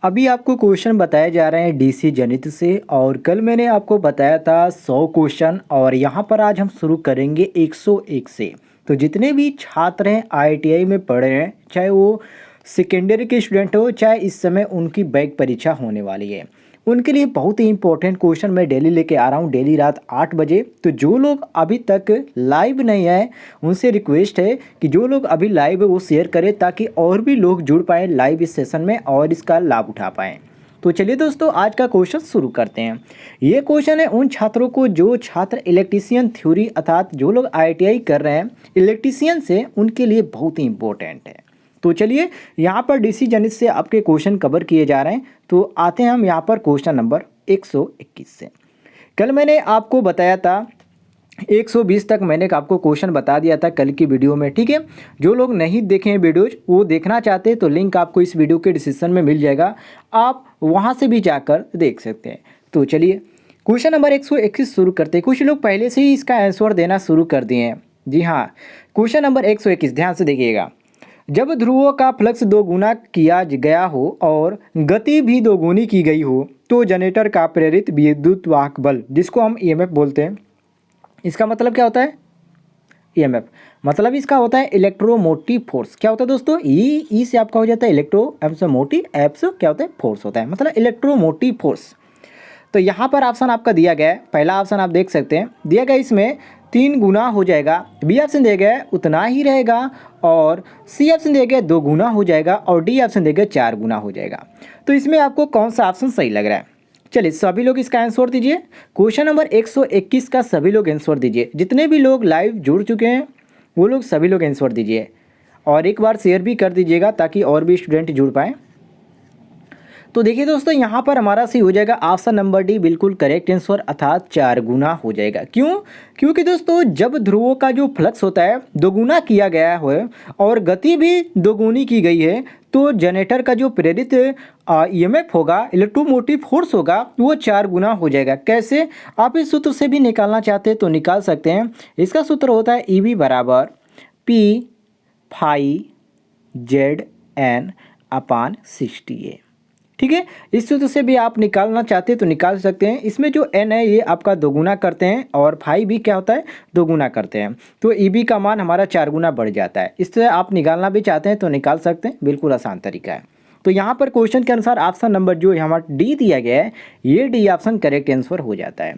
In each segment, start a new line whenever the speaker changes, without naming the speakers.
अभी आपको क्वेश्चन बताए जा रहे हैं डीसी गणित से और कल मैंने आपको बताया था 100 क्वेश्चन और यहाँ पर आज हम शुरू करेंगे 101 से। तो जितने भी छात्र हैं आईआईटी में पढ़ रहे हैं, चाहे वो सेकेंडरी के स्टूडेंट हो चाहे इस समय उनकी बैक परीक्षा होने वाली है, उनके लिए बहुत ही इंपॉर्टेंट क्वेश्चन मैं डेली लेके आ रहा हूँ, डेली रात 8 बजे। तो जो लोग अभी तक लाइव नहीं आए उनसे रिक्वेस्ट है कि जो लोग अभी लाइव है वो शेयर करें ताकि और भी लोग जुड़ पाएँ लाइव इस सेशन में और इसका लाभ उठा पाएँ। तो चलिए दोस्तों, आज का क्वेश्चन शुरू करते हैं। ये क्वेश्चन है उन छात्रों को जो छात्र इलेक्ट्रीशियन थ्योरी अर्थात जो लोग आईआईटी कर रहे हैं इलेक्ट्रीशियन से, उनके लिए बहुत ही इंपॉर्टेंट है। तो चलिए, यहाँ पर डीसी गणित से आपके क्वेश्चन कवर किए जा रहे हैं। तो आते हैं हम यहाँ पर क्वेश्चन नंबर 121 से। कल मैंने आपको बताया था 120 तक मैंने आपको क्वेश्चन बता दिया था कल की वीडियो में, ठीक है। जो लोग नहीं देखे हैं वीडियोज, वो देखना चाहते हैं तो लिंक आपको इस वीडियो के डिस्क्रिप्शन में मिल जाएगा, आप वहाँ से भी जाकर देख सकते हैं। तो चलिए क्वेश्चन नंबर 121 शुरू करते हैं। कुछ लोग पहले से ही इसका आंसर देना शुरू कर दिए हैं। जी हाँ, क्वेश्चन नंबर 121 ध्यान से देखिएगा। जब ध्रुवों का फ्लक्स दोगुना किया गया हो और गति भी दोगुनी की गई हो तो जनरेटर का प्रेरित विद्युत वाहक बल, जिसको हम ईएमएफ बोलते हैं, इसका मतलब क्या होता है? ईएमएफ मतलब इसका होता है इलेक्ट्रोमोटिव फोर्स। क्या होता है दोस्तों? ई से आपका हो जाता है इलेक्ट्रो, एफ से मोटिव, एफ से क्या होता है? फोर्स होता है, मतलब इलेक्ट्रोमोटिव फोर्स। तो यहाँ पर ऑप्शन आपका दिया गया है, पहला ऑप्शन आप देख सकते हैं दिया गया, इसमें 3 गुना हो जाएगा। बी ऑप्शन दिया गया है उतना ही रहेगा, और सी ऑप्शन दिया गया 2 गुना हो जाएगा, और डी ऑप्शन दिया गया 4 गुना हो जाएगा। तो इसमें आपको कौन सा ऑप्शन सही लग रहा है? चलिए सभी लोग इसका आंसर दीजिए। क्वेश्चन नंबर 121 का सभी लोग आंसर दीजिए। जितने भी लोग लाइव जुड़ चुके हैं वो लोग सभी लोग आंसर दीजिए, और एक बार शेयर भी कर दीजिएगा ताकि और भी स्टूडेंट जुड़ पाएँ। तो देखिए दोस्तों, यहाँ पर हमारा सही हो जाएगा ऑप्शन नंबर डी, बिल्कुल करेक्ट आंसर, अर्थात 4 गुना हो जाएगा। क्यों? क्योंकि दोस्तों जब ध्रुवों का जो फ्लक्स होता है दोगुना किया गया है और गति भी दोगुनी की गई है, तो जनरेटर का जो प्रेरित ईएमएफ होगा, इलेक्ट्रोमोटिव फोर्स होगा, वो 4 गुना हो जाएगा। कैसे? आप इस सूत्र से भी निकालना चाहते हैं तो निकाल सकते हैं। इसका सूत्र होता है ईबी बराबर पी फाई जेड एन अपान 60A, ठीक है। इस सूत्र से भी आप निकालना चाहते हैं तो निकाल सकते हैं। इसमें जो एन है ये आपका दोगुना करते हैं और फाई भी क्या होता है? दोगुना करते हैं। तो ईबी का मान हमारा 4 गुना बढ़ जाता है। इससे आप निकालना भी चाहते हैं तो निकाल सकते हैं, बिल्कुल आसान तरीका है। तो यहाँ पर क्वेश्चन के अनुसार ऑप्शन नंबर जो हमारा डी दिया गया है, ये डी ऑप्शन करेक्ट आंसर हो जाता है।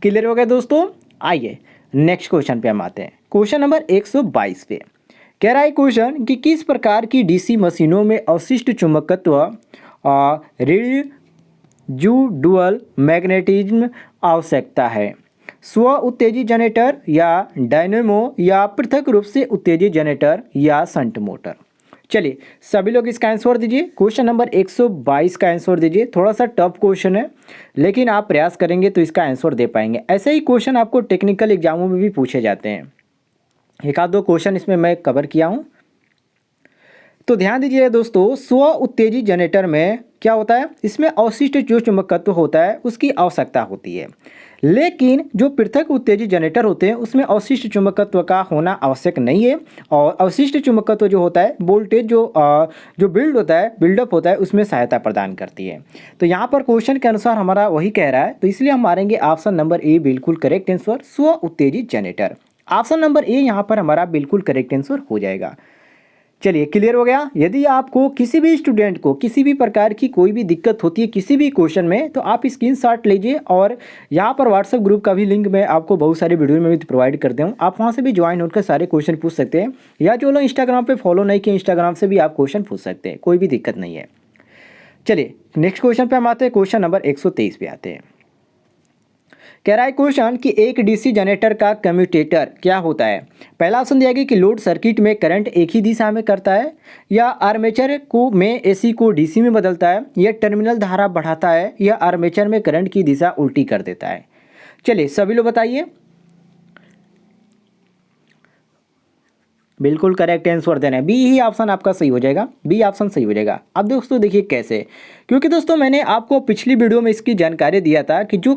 क्लियर हो गया दोस्तों? आइए नेक्स्ट क्वेश्चन पे हम आते हैं। क्वेश्चन नंबर 122 पे कह रहा है क्वेश्चन कि किस प्रकार की डीसी मशीनों में अवशिष्ट चुंबकत्व रेसिड्यूअल मैग्नेटिज्म आवश्यकता है? स्व उत्तेजित जनरेटर या डायनेमो या पृथक रूप से उत्तेजित जनरेटर या शंट मोटर? चलिए सभी लोग इसका आंसर दीजिए। क्वेश्चन नंबर 122 का आंसर दीजिए। थोड़ा सा टफ क्वेश्चन है, लेकिन आप प्रयास करेंगे तो इसका आंसर दे पाएंगे। ऐसे ही क्वेश्चन आपको टेक्निकल एग्जामों में भी पूछे जाते हैं। एक आध दो क्वेश्चन इसमें मैं कवर किया हूँ। तो ध्यान दीजिए दोस्तों, स्व उत्तेजित जनरेटर में क्या होता है? इसमें अवशिष्ट जो चुंबकत्व होता है उसकी आवश्यकता होती है, लेकिन जो पृथक उत्तेजित जनरेटर होते हैं उसमें अवशिष्ट चुंबकत्व का होना आवश्यक नहीं है। और अवशिष्ट चुंबकत्व जो होता है वोल्टेज जो बिल्डअप होता है उसमें सहायता प्रदान करती है। तो यहाँ पर क्वेश्चन के अनुसार हमारा वही कह रहा है, तो इसलिए हम मारेंगे ऑप्शन नंबर ए, बिल्कुल करेक्ट आंसर, स्व उत्तेजित जनरेटर। ऑप्शन नंबर ए यहाँ पर हमारा बिल्कुल करेक्ट आंसर हो जाएगा। चलिए क्लियर हो गया। यदि आपको किसी भी स्टूडेंट को किसी भी प्रकार की कोई भी दिक्कत होती है किसी भी क्वेश्चन में, तो आप स्क्रीनशॉट लीजिए, और यहाँ पर व्हाट्सएप ग्रुप का भी लिंक मैं आपको बहुत सारे वीडियो में भी प्रोवाइड करते हूँ। आप वहाँ से भी ज्वाइन होकर सारे क्वेश्चन पूछ सकते हैं, या जो लोग इंस्टाग्राम पे फॉलो नहीं किए इंस्टाग्राम से भी आप क्वेश्चन पूछ सकते हैं, कोई भी दिक्कत नहीं है। चलिए नेक्स्ट क्वेश्चन पर हम आते हैं। क्वेश्चन नंबर 123 पे आते हैं। कह रहा है क्वेश्चन कि एक डीसी जनरेटर का कम्यूटेटर क्या होता है? पहला ऑप्शन दिया गया कि लोड सर्किट में करंट एक ही दिशा में करता है, या आर्मेचर को में एसी को डीसी में बदलता है, या टर्मिनल धारा बढ़ाता है, या आर्मेचर में करंट की दिशा उल्टी कर देता है। चलिए सभी लोग बताइए। बिल्कुल करेक्ट आंसर देना है, बी ही ऑप्शन आपका सही हो जाएगा, बी ऑप्शन सही हो जाएगा। अब दोस्तों देखिए कैसे, क्योंकि दोस्तों मैंने आपको पिछली वीडियो में इसकी जानकारी दिया था कि जो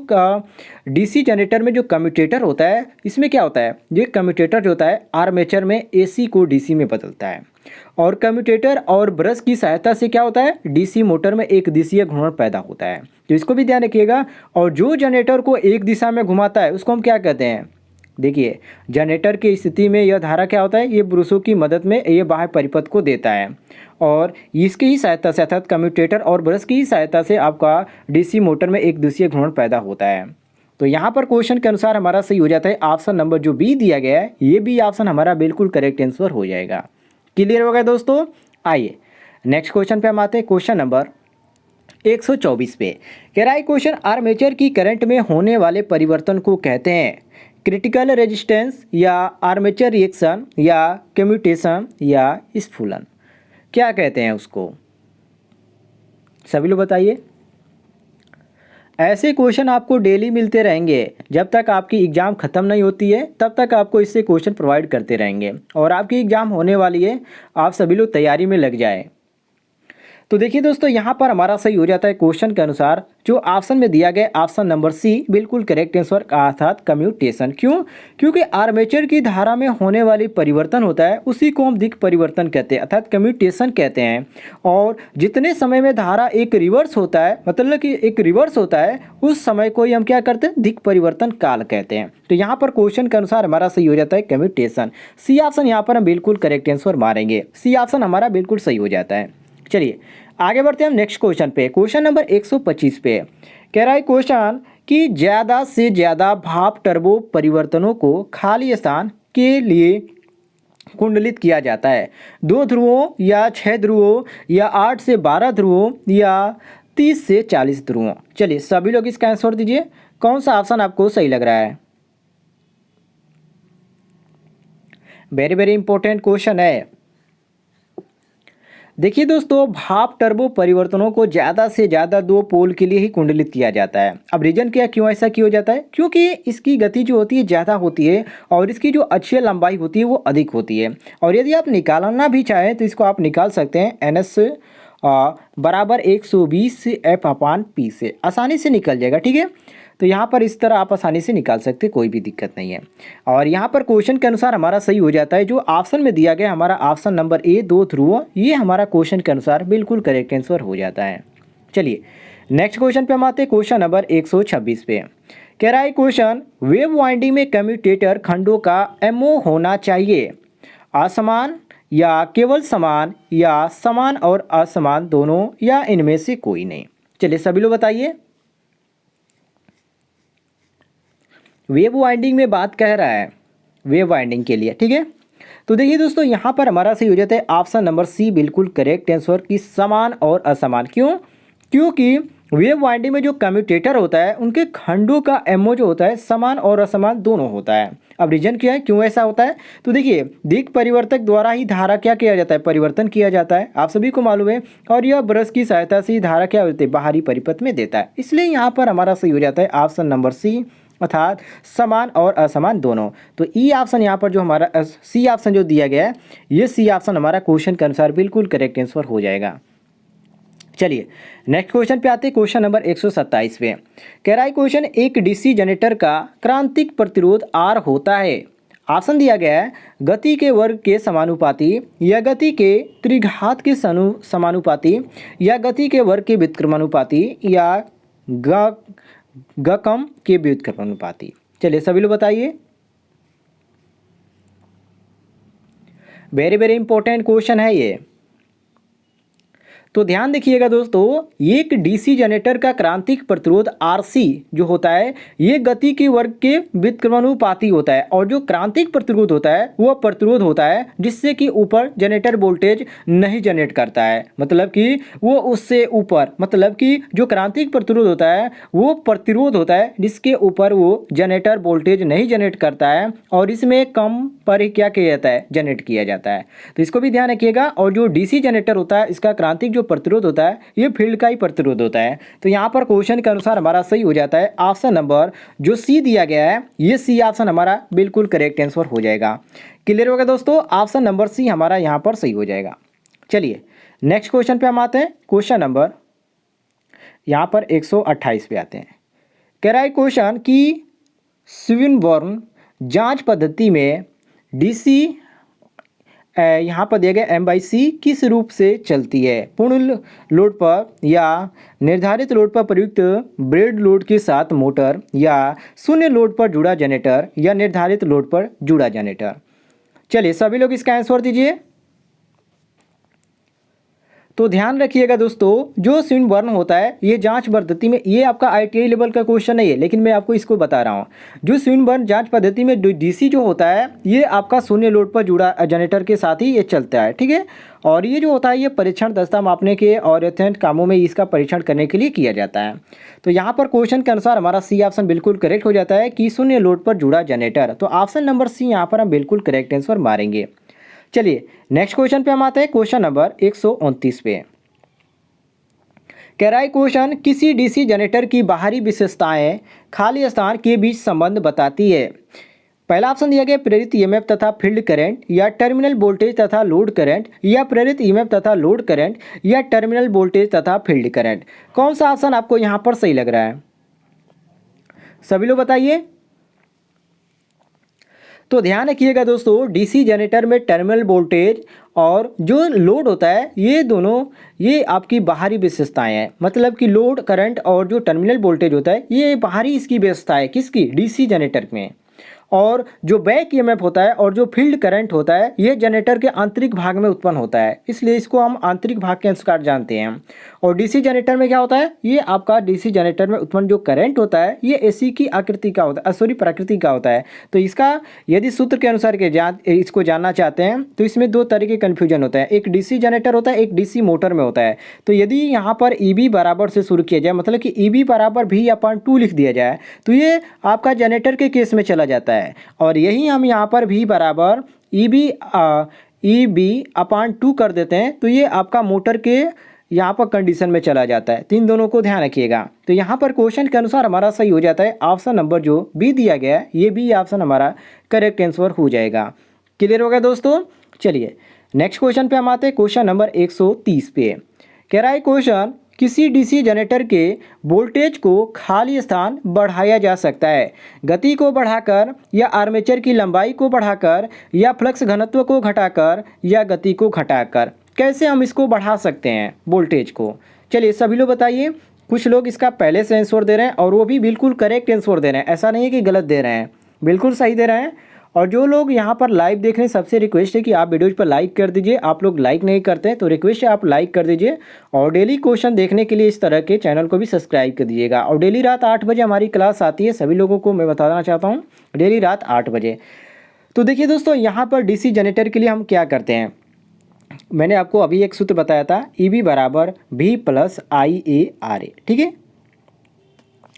डीसी जनरेटर में जो कम्यूटेटर होता है, इसमें क्या होता है, ये कम्यूटेटर जो होता है आर्मेचर में एसी को डीसी में बदलता है, और कम्यूटेटर और ब्रश की सहायता से क्या होता है, डीसी मोटर में एक दिशीय घूर्णन पैदा होता है। तो इसको भी ध्यान रखिएगा। और जो जनरेटर को एक दिशा में घुमाता है उसको हम क्या कहते हैं, देखिए जनरेटर की स्थिति में यह धारा क्या होता है, ये ब्रशों की मदद में ये बाह्य परिपथ को देता है, और इसकी ही सहायता से अर्थात कम्यूटेटर और ब्रश की ही सहायता से आपका डीसी मोटर में एक दिशीय घूर्णन पैदा होता है। तो यहाँ पर क्वेश्चन के अनुसार हमारा सही हो जाता है ऑप्शन नंबर जो बी दिया गया है, ये भी ऑप्शन हमारा बिल्कुल करेक्ट आंसर हो जाएगा। क्लियर हो गया दोस्तों। आइए नेक्स्ट क्वेश्चन पे हम आते हैं, क्वेश्चन नंबर 124 पे कह रहा है क्वेश्चन, आर्मेचर की करंट में होने वाले परिवर्तन को कहते हैं क्रिटिकल रेजिस्टेंस या आर्मेचर रिएक्शन या कम्यूटेशन या स्फूलन, क्या कहते हैं उसको, सभी लोग बताइए। ऐसे क्वेश्चन आपको डेली मिलते रहेंगे, जब तक आपकी एग्ज़ाम ख़त्म नहीं होती है तब तक आपको इससे क्वेश्चन प्रोवाइड करते रहेंगे, और आपकी एग्ज़ाम होने वाली है, आप सभी लोग तैयारी में लग जाए। तो देखिए दोस्तों यहाँ पर हमारा सही हो जाता है क्वेश्चन के अनुसार जो ऑप्शन में दिया गया, ऑप्शन नंबर सी बिल्कुल करेक्ट आंसर अर्थात कम्यूटेशन। क्यों, क्योंकि आर्मेचर की धारा में होने वाली परिवर्तन होता है उसी को हम दिक् परिवर्तन कहते हैं अर्थात कम्यूटेशन कहते हैं। और जितने समय में धारा एक रिवर्स होता है, मतलब कि एक रिवर्स होता है, उस समय को ही हम क्या करते हैं, दिक् परिवर्तन काल कहते हैं। तो यहाँ पर क्वेश्चन के अनुसार हमारा सही हो जाता है कम्यूटेशन। सी ऑप्शन यहाँ पर हम बिल्कुल करेक्ट आंसर मारेंगे, सी ऑप्शन हमारा बिल्कुल सही हो जाता है। चलिए आगे बढ़ते हैं हम नेक्स्ट क्वेश्चन पे, क्वेश्चन नंबर 125 पे कह रहा है क्वेश्चन कि ज़्यादा से ज़्यादा भाप टर्बो परिवर्तनों को खाली स्थान के लिए कुंडलित किया जाता है, 2 ध्रुवों या 6 ध्रुवों या 8 से 12 ध्रुवों या 30 से 40 ध्रुवों। चलिए सभी लोग इसका आंसर दीजिए, कौन सा ऑप्शन आपको सही लग रहा है। वेरी वेरी इंपॉर्टेंट क्वेश्चन है। देखिए दोस्तों भाप टर्बो परिवर्तनों को ज़्यादा से ज़्यादा 2 पोल के लिए ही कुंडलित किया जाता है। अब रीजन क्या, क्यों ऐसा किया जाता है, क्योंकि इसकी गति जो होती है ज़्यादा होती है और इसकी जो अक्षीय लंबाई होती है वो अधिक होती है। और यदि आप निकालना भी चाहें तो इसको आप निकाल सकते हैं एन एस बराबर 120 F/P से, आसानी से निकल जाएगा। ठीक है, तो यहाँ पर इस तरह आप आसानी से निकाल सकते, कोई भी दिक्कत नहीं है। और यहाँ पर क्वेश्चन के अनुसार हमारा सही हो जाता है जो ऑप्शन में दिया गया हमारा ऑप्शन नंबर ए 2 ध्रुव, ये हमारा क्वेश्चन के अनुसार बिल्कुल करेक्ट आंसर हो जाता है। चलिए नेक्स्ट क्वेश्चन पे हम आते हैं, क्वेश्चन नंबर 126 पे कह रहा है क्वेश्चन, वेव वाइंडिंग में कम्यूटेटर खंडों का एमओ होना चाहिए असमान या केवल समान या समान और असमान दोनों या इनमें से कोई नहीं। चलिए सभी लोग बताइए। वेव वाइंडिंग में बात कह रहा है, वेव वाइंडिंग के लिए। ठीक है, तो देखिए दोस्तों यहाँ पर हमारा सही हो जाता है ऑप्शन नंबर सी बिल्कुल करेक्ट आंसर की समान और असमान। क्यों, क्योंकि वेव वाइंडिंग में जो कम्यूटेटर होता है उनके खंडों का एमओ जो होता है समान और असमान दोनों होता है। अब रीजन क्या है, क्यों ऐसा होता है, तो देखिए दिक् परिवर्तक द्वारा ही धारा क्या किया जाता है, परिवर्तन किया जाता है, आप सभी को मालूम है। और यह ब्रश की सहायता से ही धारा क्या होती है, बाहरी परिपथ में देता है। इसलिए यहाँ पर हमारा सही हो जाता है ऑप्शन नंबर सी अर्थात समान और असमान दोनों। तो ई ऑप्शन यहाँ पर जो हमारा सी ऑप्शन जो दिया गया है, ये सी ऑप्शन हमारा क्वेश्चन के अनुसार बिल्कुल करेक्ट आंसर हो जाएगा। चलिए नेक्स्ट क्वेश्चन पे आते हैं, क्वेश्चन नंबर 127 पे कह रहा है क्वेश्चन, एक डीसी जनरेटर का क्रांतिक प्रतिरोध आर होता है, ऑप्शन दिया गया है गति के वर्ग के समानुपाती या गति के त्रिघात के समानुपाती या गति के वर्ग के व्युत्क्रमानुपाती या गकम के व्युत्क्रमानुपाती। चलिए सभी लोग बताइए। वेरी वेरी इंपॉर्टेंट क्वेश्चन है ये, तो ध्यान देखिएगा दोस्तों, एक डीसी जनरेटर का क्रांतिक प्रतिरोध आरसी जो होता है ये गति के वर्ग के व्युत्क्रमानुपाती होता है। और जो क्रांतिक प्रतिरोध होता है वह प्रतिरोध होता है जिससे कि ऊपर जनरेटर वोल्टेज नहीं जनरेट करता है, मतलब कि वो उससे ऊपर, मतलब कि जो क्रांतिक प्रतिरोध होता है वो प्रतिरोध होता है जिसके ऊपर वो जनरेटर वोल्टेज नहीं जनरेट करता है और इसमें कम पर ही क्या किया जाता है, जनरेट किया जाता है। तो इसको भी ध्यान रखिएगा। और जो डीसी जनरेटर होता है इसका क्रांतिक जो प्रतिरोध होता है ये फील्ड का ही प्रतिरोध होता है। तो यहाँ पर क्वेश्चन के अनुसार हमारा सही हो जाता है ऑप्शन नंबर जो सी दिया गया है, ये सी ऑप्शन हमारा बिल्कुल करेक्ट आंसर हो जाएगा। क्लियर होगा दोस्तों, ऑप्शन नंबर सी हमारा यहाँ पर सही हो जाएगा। चलिए नेक्स्ट क्वेश्चन पे हम आते हैं। क्वेश्चन नंबर यहाँ पर 128 पे आते हैं। कह रहा है क्वेश्चन कि स्विनबर्न जांच पद्धति में डीसी यहाँ पर दिया गया M/C किस रूप से चलती है? पूर्ण लोड पर या निर्धारित लोड पर प्रयुक्त ब्रेड लोड के साथ मोटर, या शून्य लोड पर जुड़ा जनरेटर, या निर्धारित लोड पर जुड़ा जनरेटर। चलिए सभी लोग इसका आंसर दीजिए। तो ध्यान रखिएगा दोस्तों, जो स्विनबर्न होता है ये जांच पद्धति में, ये आपका ITI लेवल का क्वेश्चन नहीं है, लेकिन मैं आपको इसको बता रहा हूँ। जो स्विनबर्न जांच पद्धति में DC जो होता है ये आपका शून्य लोड पर जुड़ा जनरेटर के साथ ही ये चलता है, ठीक है। और ये जो होता है ये परीक्षण दस्ता मापने के और अत्यंत कामों में इसका परीक्षण करने के लिए किया जाता है। तो यहाँ पर क्वेश्चन के अनुसार हमारा सी ऑप्शन बिल्कुल करेक्ट हो जाता है कि शून्य लोड पर जुड़ा जनरेटर। तो ऑप्शन नंबर सी यहाँ पर हम बिल्कुल करेक्ट आंसर मारेंगे। चलिए नेक्स्ट क्वेश्चन पे हम आते हैं। क्वेश्चन नंबर 129 पे कह रहा है क्वेश्चन किसी DC जनरेटर की बाहरी विशेषताएं खाली स्थान के बीच संबंध बताती है। पहला ऑप्शन दिया गया प्रेरित EMF तथा फील्ड करंट, या टर्मिनल वोल्टेज तथा लोड करंट, या प्रेरित EMF तथा लोड करंट, या टर्मिनल वोल्टेज तथा फील्ड करंट। कौन सा ऑप्शन आपको यहाँ पर सही लग रहा है? सभी लोग बताइए। तो ध्यान रखिएगा दोस्तों, DC जनरेटर में टर्मिनल वोल्टेज और जो लोड होता है ये दोनों ये आपकी बाहरी विशेषताएं हैं। मतलब कि लोड करंट और जो टर्मिनल वोल्टेज होता है ये बाहरी इसकी विशेषता है किसकी? DC जनरेटर में। और जो बैक EMF होता है और जो फील्ड करंट होता है ये जनरेटर के आंतरिक भाग में उत्पन्न होता है, इसलिए इसको हम आंतरिक भाग के अनुसार जानते हैं। और DC जनरेटर में क्या होता है, ये आपका DC जनरेटर में उत्पन्न जो करंट होता है ये AC की आकृति का होता है, प्रकृति का होता है। तो इसका यदि सूत्र के अनुसार के इसको जानना चाहते हैं तो इसमें दो तरह के कन्फ्यूजन होता है, एक DC जनरेटर होता है, एक DC मोटर में होता है। तो यदि यहाँ पर EB बराबर से शुरू किया जाए, मतलब कि EB बराबर V/2 लिख दिया जाए तो ये आपका जनरेटर के केस में चला जाता है। और यही हम यहाँ पर V बराबर EB/2 कर देते हैं तो ये आपका मोटर के यहाँ पर कंडीशन में चला जाता है। तो इन दोनों को ध्यान रखिएगा। तो यहाँ पर क्वेश्चन के अनुसार हमारा सही हो जाता है ऑप्शन नंबर जो बी दिया गया है, ये भी ऑप्शन हमारा करेक्ट आंसर हो जाएगा। क्लियर हो गया दोस्तों। चलिए नेक्स्ट क्वेश्चन पे हम आते हैं। क्वेश्चन नंबर 130 पे कह रहा है क्वेश्चन किसी DC जनरेटर के वोल्टेज को खाली स्थान बढ़ाया जा सकता है, गति को बढ़ाकर, या आर्मेचर की लंबाई को बढ़ाकर, या फ्लक्स घनत्व को घटाकर, या गति को घटाकर। कैसे हम इसको बढ़ा सकते हैं वोल्टेज को? चलिए सभी लोग बताइए। कुछ लोग इसका पहले से आंसर दे रहे हैं और वो भी बिल्कुल करेक्ट आंसर दे रहे हैं, ऐसा नहीं है कि गलत दे रहे हैं, बिल्कुल सही दे रहे हैं। और जो लोग यहाँ पर लाइव देख रहे हैं सबसे रिक्वेस्ट है कि आप वीडियोज पर लाइक कर दीजिए। आप लोग लाइक नहीं करते हैं तो रिक्वेस्ट है आप लाइक कर दीजिए। और डेली क्वेश्चन देखने के लिए इस तरह के चैनल को भी सब्सक्राइब कर दीजिएगा। और डेली रात 8 बजे हमारी क्लास आती है, सभी लोगों को मैं बताना चाहता हूँ, डेली रात 8 बजे। तो देखिए दोस्तों, यहाँ पर DC जनरेटर के लिए हम क्या करते हैं, मैंने आपको अभी एक सूत्र बताया था, EB बराबर V+IA/RA, ठीक है।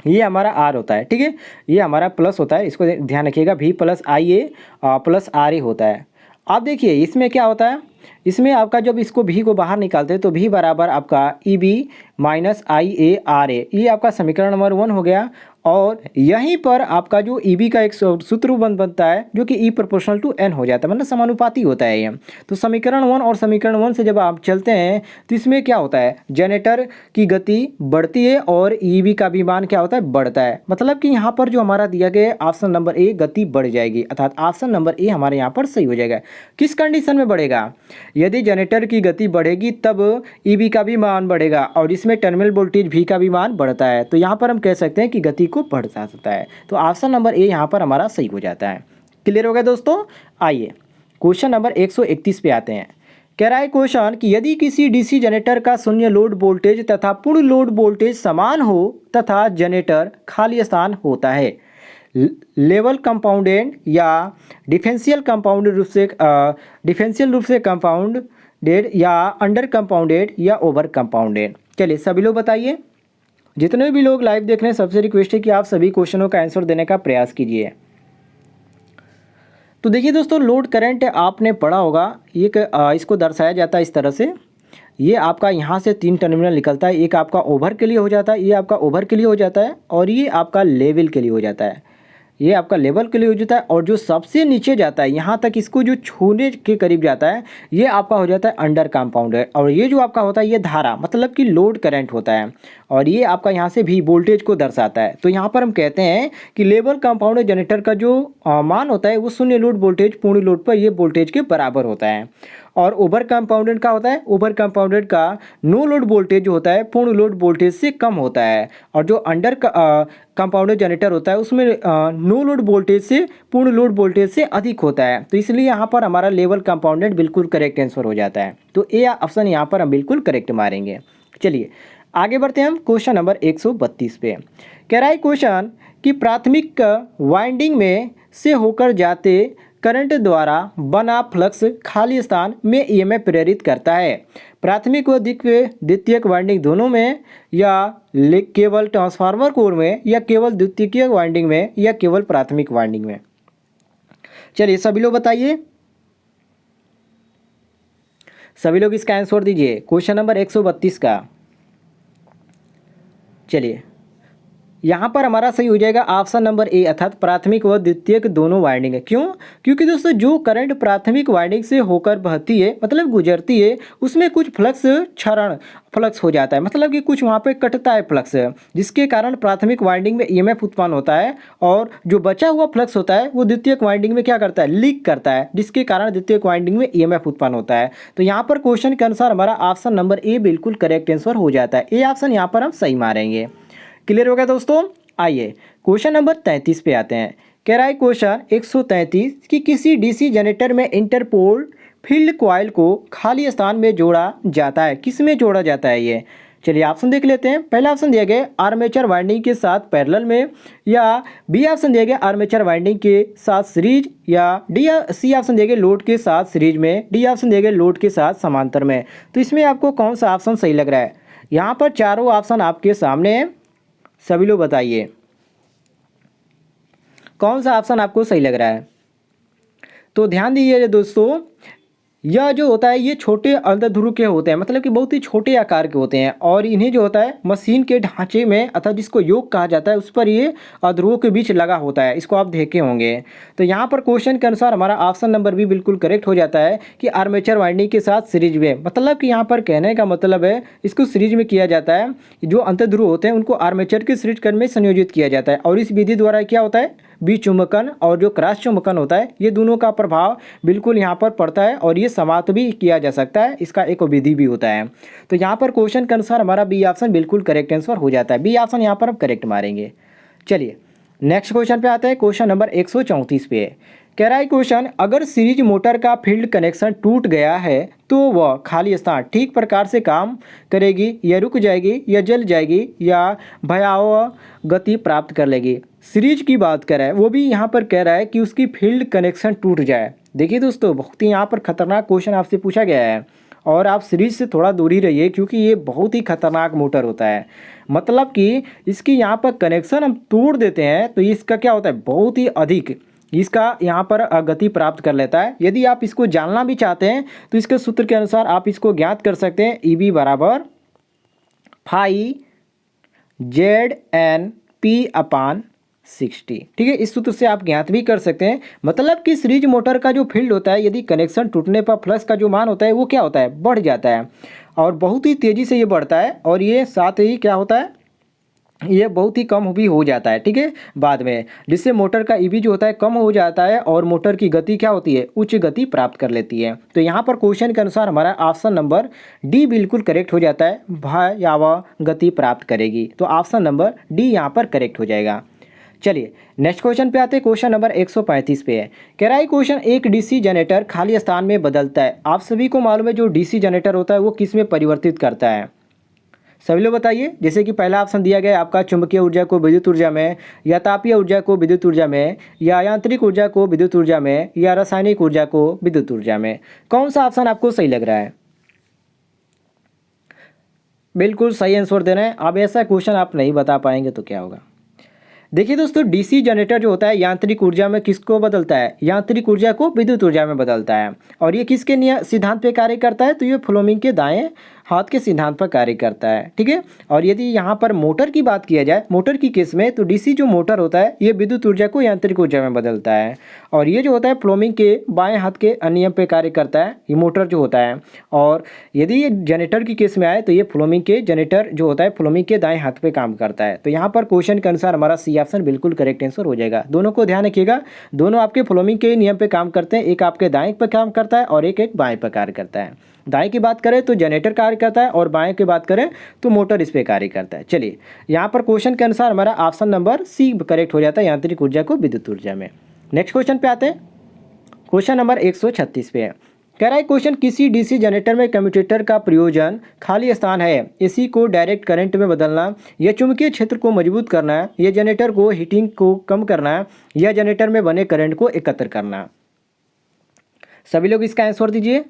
ये हमारा R होता है, ठीक है, ये हमारा प्लस होता है, इसको ध्यान रखिएगा। V+IA+RA होता है। आप देखिए इसमें क्या होता है, इसमें आपका जब इसको V को बाहर निकालते हैं तो V बराबर आपका EB-IA/RA, ये आपका समीकरण नंबर 1 हो गया। और यहीं पर आपका जो EB का एक सूत्र बनता है जो कि E∝N हो जाता है, मतलब समानुपाती होता है ये। तो समीकरण 1 और समीकरण 1 से जब आप चलते हैं तो इसमें क्या होता है, जनरेटर की गति बढ़ती है और EB का भी मान क्या होता है, बढ़ता है। मतलब कि यहाँ पर जो हमारा दिया गया ऑप्शन नंबर ए गति बढ़ जाएगी, अर्थात ऑप्शन नंबर ए हमारे यहाँ पर सही हो जाएगा। किस कंडीशन में बढ़ेगा, यदि जनरेटर की गति बढ़ेगी तब EB का भी मान बढ़ेगा और इसमें टर्मिनल वोल्टेज V का भी मान बढ़ता है। तो यहाँ पर हम कह सकते हैं कि गति को बढ़ सकता है। तो ऑप्शन नंबर ए यहाँ पर हमारा सही हो जाता है। क्लियर हो गया दोस्तों। आइए क्वेश्चन नंबर 131 पे आते हैं। कह रहा है क्वेश्चन कि यदि किसी DC जनरेटर का शून्य लोड वोल्टेज तथा पूर्ण लोड वोल्टेज समान हो तथा जनरेटर खाली स्थान होता है, लेवल कंपाउंडेड या डिफरेंशियल रूप से कंपाउंडेड, या अंडर कंपाउंडेड, या ओवर कंपाउंडेड। चलिए सभी लोग बताइए। जितने भी लोग लाइव देख रहे हैं सबसे रिक्वेस्ट है कि आप सभी क्वेश्चनों का आंसर देने का प्रयास कीजिए। तो देखिए दोस्तों, लोड करंट आपने पढ़ा होगा, ये इसको दर्शाया जाता है इस तरह से। ये आपका यहाँ से 3 टर्मिनल निकलता है, एक आपका ओवर के लिए हो जाता है, ये आपका ओवर के लिए हो जाता है और ये आपका लेवल के लिए हो जाता है। ये आपका लेवल के लिए हो जाता है और जो सबसे नीचे जाता है यहाँ तक इसको जो छूने के करीब जाता है ये आपका हो जाता है अंडर कंपाउंडेड। और ये जो आपका होता है ये धारा मतलब कि लोड करंट होता है और ये आपका यहाँ से भी वोल्टेज को दर्शाता है। तो यहाँ पर हम कहते हैं कि लेवल कंपाउंडेड जनरेटर का जो मान होता है वो शून्य लोड वोल्टेज पूर्ण लोड पर ये वोल्टेज के बराबर होता है। और ओवर कंपाउंडेड का होता है, ओवर कंपाउंडेड का नो लोड वोल्टेज जो होता है पूर्ण लोड वोल्टेज से कम होता है। और जो अंडर कंपाउंडेड जनरेटर होता है उसमें नो लोड वोल्टेज से पूर्ण लोड वोल्टेज से अधिक होता है। तो इसलिए यहाँ पर हमारा लेवल कंपाउंडेड बिल्कुल करेक्ट आंसर हो जाता है। तो ए ऑप्शन यहाँ पर हम बिल्कुल करेक्ट मारेंगे। चलिए आगे बढ़ते हैं हम क्वेश्चन नंबर 132 पे। कह रहा है क्वेश्चन कि प्राथमिक वाइंडिंग में से होकर जाते करंट द्वारा बना फ्लक्स खाली स्थान में ईएमएफ प्रेरित करता है। प्राथमिक व द्वितीयक वाइंडिंग दोनों में या केवल ट्रांसफार्मर कोर में या केवल द्वितीयक वाइंडिंग में या केवल प्राथमिक वाइंडिंग में। चलिए सभी लोग बताइए, सभी लोग इसका आंसर दीजिए क्वेश्चन नंबर 132 का। चलिए यहाँ पर हमारा सही हो जाएगा ऑप्शन नंबर ए अर्थात प्राथमिक व द्वितीयक दोनों वाइंडिंग है। क्यों? क्योंकि दोस्तों जो करंट प्राथमिक वाइंडिंग से होकर बहती है मतलब गुजरती है उसमें कुछ फ्लक्स क्षरण फ्लक्स हो जाता है, मतलब कि कुछ वहाँ पे कटता है फ्लक्स, जिसके कारण प्राथमिक वाइंडिंग में ईएमएफ उत्पन्न होता है और जो बचा हुआ फ्लक्स होता है वो द्वितीयक वाइंडिंग में क्या करता है, लीक करता है, जिसके कारण द्वितीयक वाइंडिंग में ईएमएफ उत्पन्न होता है। तो यहाँ पर क्वेश्चन के अनुसार हमारा ऑप्शन नंबर ए बिल्कुल करेक्ट आंसर हो जाता है। ए ऑप्शन यहाँ पर हम सही मारेंगे। क्लियर हो गया दोस्तों? आइए क्वेश्चन नंबर 33 पे आते हैं। कह रहा है क्वेश्चन 133 कि किसी डीसी जनरेटर में इंटरपोल फील्ड कॉइल को खाली स्थान में जोड़ा जाता है। किस में जोड़ा जाता है ये? चलिए ऑप्शन देख लेते हैं। पहला ऑप्शन दिया गया आर्मेचर वाइंडिंग के साथ पैरेलल में, या बी ऑप्शन दिया गया आर्मेचर वाइंडिंग के साथ सीरीज, या सी ऑप्शन दिया गया लोड के साथ सीरीज में, डी ऑप्शन दिया गया लोड के साथ समांतर में। तो इसमें आपको कौन सा ऑप्शन सही लग रहा है? यहाँ पर चारों ऑप्शन आपके सामने हैं, सभी लोग बताइए कौन सा ऑप्शन आपको सही लग रहा है। तो ध्यान दीजिए दोस्तों, यह जो होता है ये छोटे अर्धध्रुव के होते हैं, मतलब कि बहुत ही छोटे आकार के होते हैं और इन्हें जो होता है मशीन के ढांचे में अर्थात जिसको योग कहा जाता है उस पर ये ध्रुवों के बीच लगा होता है, इसको आप देखे होंगे। तो यहाँ पर क्वेश्चन के अनुसार हमारा ऑप्शन नंबर भी बिल्कुल करेक्ट हो जाता है कि आर्मेचर वाइंडिंग के साथ सीरीज में, मतलब कि यहाँ पर कहने का मतलब है इसको सीरीज में किया जाता है। जो अंतर्ध्रुव होते हैं उनको आर्मेचर के सीरीज कण में संयोजित किया जाता है और इस विधि द्वारा क्या होता है विचुम्बकन और जो क्रॉस चुंबकन होता है ये दोनों का प्रभाव बिल्कुल यहाँ पर पड़ता है और ये समाप्त भी किया जा सकता है, इसका एक विधि भी होता है। तो यहाँ पर क्वेश्चन के अनुसार हमारा बी ऑप्शन बिल्कुल करेक्ट आंसर हो जाता है। बी ऑप्शन यहाँ पर हम करेक्ट मारेंगे। चलिए नेक्स्ट क्वेश्चन पे आते हैं। क्वेश्चन नंबर 134 पे कह रहा है क्वेश्चन अगर सीरीज मोटर का फील्ड कनेक्शन टूट गया है तो वह खाली स्थान ठीक प्रकार से काम करेगी या रुक जाएगी या जल जाएगी या भयावह गति प्राप्त कर लेगी। सीरीज की बात कर रहा है, वो भी यहाँ पर कह रहा है कि उसकी फील्ड कनेक्शन टूट जाए। देखिए दोस्तों बहुत ही यहाँ पर खतरनाक क्वेश्चन आपसे पूछा गया है और आप सीरीज से थोड़ा दूरी रहिए क्योंकि ये बहुत ही खतरनाक मोटर होता है। मतलब कि इसकी यहाँ पर कनेक्शन हम तोड़ देते हैं तो इसका क्या होता है बहुत ही अधिक इसका यहाँ पर गति प्राप्त कर लेता है। यदि आप इसको जानना भी चाहते हैं तो इसके सूत्र के अनुसार आप इसको ज्ञात कर सकते हैं। EB बराबर फाई ZN/P/60। ठीक है, इस सूत्र से आप ज्ञात भी कर सकते हैं। मतलब कि सीरीज मोटर का जो फील्ड होता है यदि कनेक्शन टूटने पर फ्लक्स का जो मान होता है वो क्या होता है बढ़ जाता है और बहुत ही तेज़ी से ये बढ़ता है और ये साथ ही क्या होता है ये बहुत ही कम भी हो जाता है। ठीक है, बाद में जिससे मोटर का EB जो होता है कम हो जाता है और मोटर की गति क्या होती है उच्च गति प्राप्त कर लेती है। तो यहाँ पर क्वेश्चन के अनुसार हमारा ऑप्शन नंबर डी बिल्कुल करेक्ट हो जाता है, भयावह गति प्राप्त करेगी। तो ऑप्शन नंबर डी यहाँ पर करेक्ट हो जाएगा। चलिए नेक्स्ट क्वेश्चन पे आते हैं। क्वेश्चन नंबर 135 पे है। कह रहा है क्वेश्चन एक डीसी जनरेटर खाली स्थान में बदलता है। आप सभी को मालूम है जो डीसी जनरेटर होता है वो किस में परिवर्तित करता है, सभी लोग बताइए। जैसे कि पहला ऑप्शन दिया गया आपका चुंबकीय ऊर्जा को विद्युत ऊर्जा में, या तापीय ऊर्जा को विद्युत ऊर्जा में, या यांत्रिक ऊर्जा को विद्युत ऊर्जा में, या रासायनिक ऊर्जा को विद्युत ऊर्जा में। कौन सा ऑप्शन आपको सही लग रहा है? बिल्कुल सही आंसर दे रहे हैं। अब ऐसा क्वेश्चन आप नहीं बता पाएंगे तो क्या होगा। देखिए दोस्तों डीसी जनरेटर जो होता है यांत्रिक ऊर्जा में किसको बदलता है, यांत्रिक ऊर्जा को विद्युत ऊर्जा में बदलता है और ये किसके सिद्धांत पे कार्य करता है तो ये फ्लोमिंग के दाएं हाथ के सिद्धांत पर कार्य करता है, ठीक है। और यदि यहाँ पर मोटर की बात किया जाए, मोटर की केस में तो डीसी जो मोटर होता है ये विद्युत ऊर्जा को यांत्रिक ऊर्जा में बदलता है। और ये जो होता है प्लम्बिंग के बाएं हाथ के नियम पे कार्य करता है ये मोटर जो होता है। और यदि ये जनरेटर की केस में आए तो ये प्लम्बिंग के जनरेटर जो होता है प्लम्बिंग के दाएं हाथ पे काम करता है। तो यहाँ पर क्वेश्चन के अनुसार हमारा सी ऑप्शन बिल्कुल करेक्ट आंसर हो जाएगा। दोनों को ध्यान रखिएगा, दोनों आपके प्लम्बिंग के नियम पे काम करते हैं, एक आपके दाएं पे काम करता है और एक बाएं पे कार्य करता है। दाएं की बात करें तो जनरेटर कार्य करता है और बाएं की बात करें तो मोटर इस पे कार्य करता है। चलिए यहाँ पर क्वेश्चन के अनुसार हमारा ऑप्शन नंबर सी करेक्ट हो जाता है, यांत्रिक ऊर्जा को विद्युत ऊर्जा में। नेक्स्ट क्वेश्चन पे आते हैं, क्वेश्चन नंबर 136 पे है। कह रहा है क्वेश्चन, किसी डीसी जनरेटर में कम्यूटेटर का प्रयोजन खाली स्थान है, एसी को डायरेक्ट करंट में बदलना, या चुंबकीय क्षेत्र को मजबूत करना, या जनरेटर को हीटिंग को कम करना, या जनरेटर में बने करंट को एकत्र करना। सभी लोग इसका आंसर दीजिए।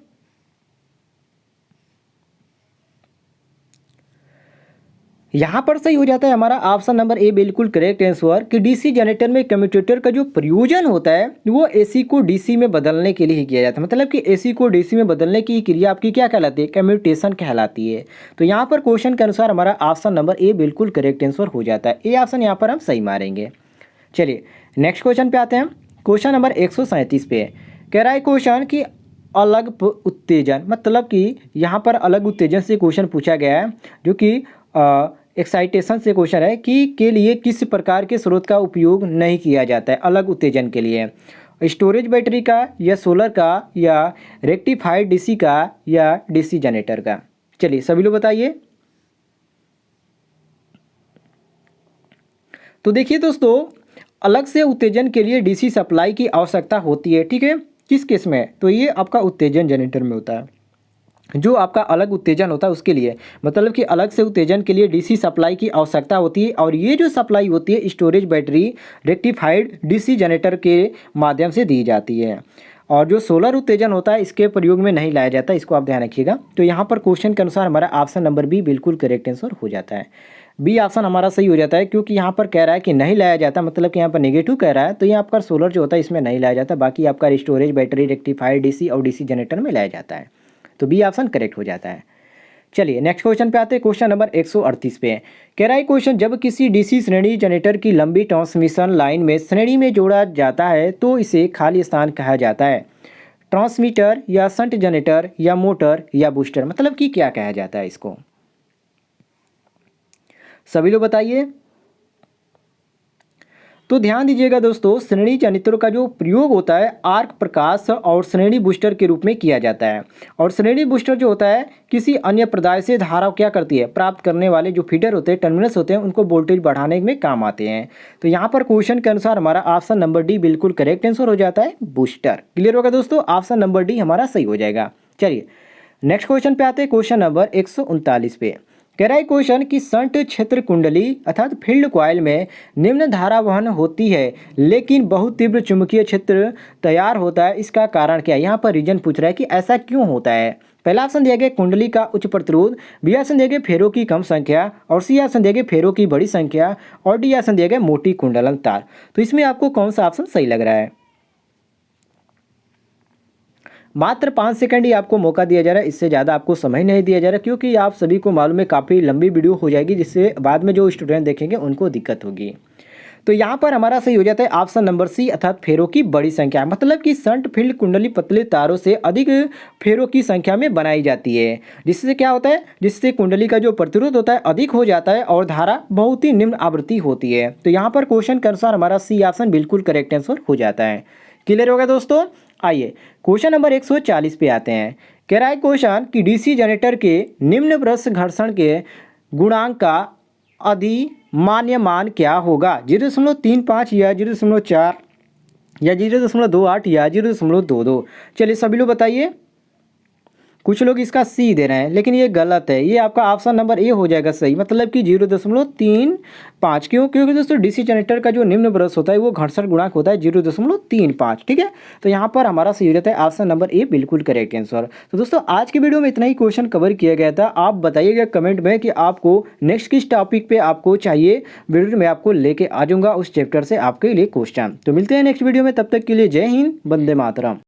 यहाँ पर सही हो जाता है हमारा ऑप्शन नंबर ए बिल्कुल करेक्ट आंसर कि डीसी जनरेटर में कम्यूटेटर का जो प्रयोजन होता है वो एसी को डीसी में बदलने के लिए ही किया जाता है। मतलब कि एसी को डीसी में बदलने की क्रिया आपकी क्या कहलाती है, कम्यूटेशन कहलाती है। तो यहाँ पर क्वेश्चन के अनुसार हमारा ऑप्शन नंबर ए बिल्कुल करेक्ट आंसर हो जाता है। ए ऑप्शन यहाँ पर हम सही मारेंगे। चलिए नेक्स्ट क्वेश्चन पे आते हैं, क्वेश्चन नंबर 137 पे कह रहा है क्वेश्चन कि अलग उत्तेजन, मतलब कि यहाँ पर अलग उत्तेजन से क्वेश्चन पूछा गया है जो कि एक्साइटेशन से क्वेश्चन है कि के लिए किस प्रकार के स्रोत का उपयोग नहीं किया जाता है अलग उत्तेजन के लिए, स्टोरेज बैटरी का, या सोलर का, या रेक्टिफाइड डीसी का, या डीसी जनरेटर का। चलिए सभी लोग बताइए। तो देखिए दोस्तों, अलग से उत्तेजन के लिए डीसी सप्लाई की आवश्यकता होती है, ठीक है। किस केस में, तो ये आपका उत्तेजन जनरेटर में होता है, जो आपका अलग उत्तेजन होता है उसके लिए, मतलब कि अलग से उत्तेजन के लिए डीसी सप्लाई की आवश्यकता होती है। और ये जो सप्लाई होती है storage battery rectified DC generator के माध्यम से दी जाती है। और जो सोलर उत्तेजन होता है इसके प्रयोग में नहीं लाया जाता, इसको आप ध्यान रखिएगा। तो यहाँ पर क्वेश्चन के अनुसार हमारा ऑप्शन नंबर बी बिल्कुल करेक्ट आंसर हो जाता है। बी ऑप्शन हमारा सही हो जाता है, क्योंकि यहाँ पर कह रहा है कि नहीं लाया जाता, मतलब कि यहाँ पर नेगेटिव कह रहा है, तो ये आपका सोलर जो होता है इसमें नहीं लाया जाता, बाकी आपका स्टोरेज बैटरी रेक्टिफाइड डीसी और डीसी जनरेटर में लाया जाता है। तो बी ऑप्शन करेक्ट हो जाता है। चलिए नेक्स्ट क्वेश्चन पे आते हैं, क्वेश्चन नंबर 138 पे कह रहा है क्वेश्चन, जब किसी डीसी श्रेणी जनरेटर की लंबी ट्रांसमिशन लाइन में श्रेणी में जोड़ा जाता है तो इसे खाली स्थान कहा जाता है। ट्रांसमीटर, या शंट जनरेटर, या मोटर, या बूस्टर, मतलब कि क्या कहा जाता है इसको, सभी लोग बताइए। तो ध्यान दीजिएगा दोस्तों, श्रेणी जनरेटरों का जो प्रयोग होता है आर्क प्रकाश और श्रेणी बूस्टर के रूप में किया जाता है। और श्रेणी बूस्टर जो होता है किसी अन्य प्रदाय से धारा क्या करती है, प्राप्त करने वाले जो फीडर होते हैं, टर्मिनल्स होते हैं, उनको वोल्टेज बढ़ाने में काम आते हैं। तो यहाँ पर क्वेश्चन के अनुसार हमारा ऑप्शन नंबर डी बिल्कुल करेक्ट आंसर हो जाता है, बूस्टर। क्लियर होगा दोस्तों, ऑप्शन नंबर डी हमारा सही हो जाएगा। चलिए नेक्स्ट क्वेश्चन पे आते हैं, क्वेश्चन नंबर 139 पे कह रहा है क्वेश्चन कि शंट क्षेत्र कुंडली अर्थात फील्ड कॉइल में निम्न धारा वहन होती है लेकिन बहुत तीव्र चुंबकीय क्षेत्र तैयार होता है, इसका कारण क्या है। यहाँ पर रीजन पूछ रहा है कि ऐसा क्यों होता है। पहला ऑप्शन दिया गया कुंडली का उच्च प्रतिरोध, बी ऑप्शन दिया गया फेरों की कम संख्या, और सी ऑप्शन दिया गया फेरों की बड़ी संख्या, और डी ऑप्शन दिया गया मोटी कुंडलन तार। तो इसमें आपको कौन सा ऑप्शन सही लग रहा है। मात्र 5 सेकंड ही आपको मौका दिया जा रहा है, इससे ज़्यादा आपको समय नहीं दिया जा रहा, क्योंकि आप सभी को मालूम है काफ़ी लंबी वीडियो हो जाएगी, जिससे बाद में जो स्टूडेंट देखेंगे उनको दिक्कत होगी। तो यहाँ पर हमारा सही हो जाता है ऑप्शन नंबर सी अर्थात फेरों की बड़ी संख्या, मतलब कि शंट फील्ड कुंडली पतले तारों से अधिक फेरों की संख्या में बनाई जाती है, जिससे क्या होता है, जिससे कुंडली का जो प्रतिरोध होता है अधिक हो जाता है और धारा बहुत ही निम्न आवृत्ति होती है। तो यहाँ पर क्वेश्चन के अनुसार हमारा सी ऑप्शन बिल्कुल करेक्ट आंसर हो जाता है। क्लियर होगा दोस्तों। आइए क्वेश्चन नंबर 140 पे आते हैं। कह रहा है क्वेश्चन कि डीसी जनरेटर के निम्न ब्रश घर्षण के गुणांक का अधिमान्य मान क्या होगा, 0.35 या 0.4 या 0.28 या 0.22। चलिए सभी लोग बताइए। कुछ लोग इसका सी दे रहे हैं लेकिन ये गलत है, ये आपका ऑप्शन नंबर ए हो जाएगा सही, मतलब कि 0.35। क्योंकि दोस्तों डीसी जनरेटर का जो निम्न ब्रश होता है वो घर्षण गुणांक होता है 0.35, ठीक है। तो यहाँ पर हमारा सही हो जाता है ऑप्शन नंबर ए बिल्कुल करेक्ट आंसर। तो दोस्तों आज की वीडियो में इतना ही क्वेश्चन कवर किया गया था। आप बताइएगा कमेंट में कि आपको नेक्स्ट किस टॉपिक पे आपको चाहिए, वीडियो में आपको लेके आ जाऊँगा उस चैप्टर से आपके लिए क्वेश्चन। तो मिलते हैं नेक्स्ट वीडियो में, तब तक के लिए जय हिंद, वंदे मातरम।